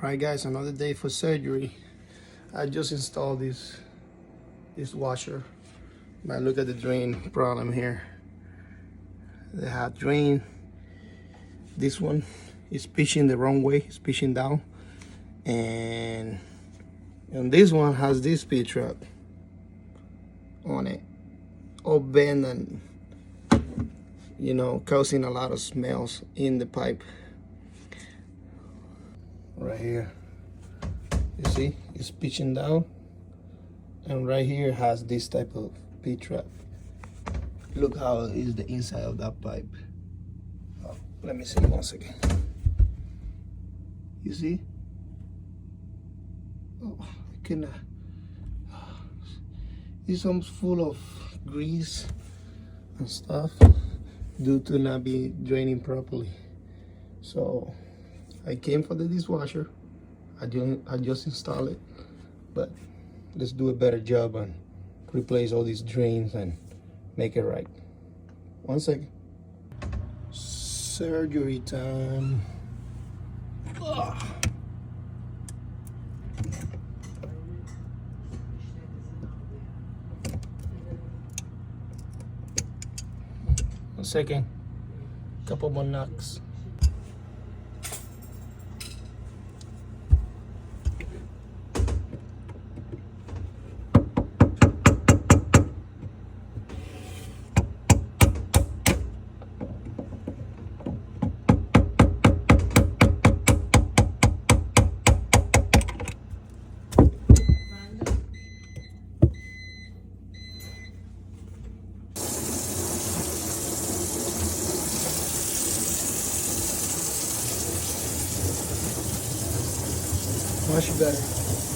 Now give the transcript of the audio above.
Alright guys, another day for surgery. I just installed this washer. But look at the drain problem here. The hot drain. This one is pitching the wrong way, it's pitching down. And this one has this P-trap on it. All bent and causing a lot of smells in the pipe. Right here, you see, it's pitching down, and right here has this type of P-trap. Look how is the inside of that pipe. Oh, let me see once again. You see? Oh, I cannot. It's almost full of grease and stuff due to not be draining properly. So I came for the dishwasher. I just installed it, but let's do a better job and replace all these drains and make it right. 1 second. Surgery time. Ugh. One second. Couple more knocks. Much better.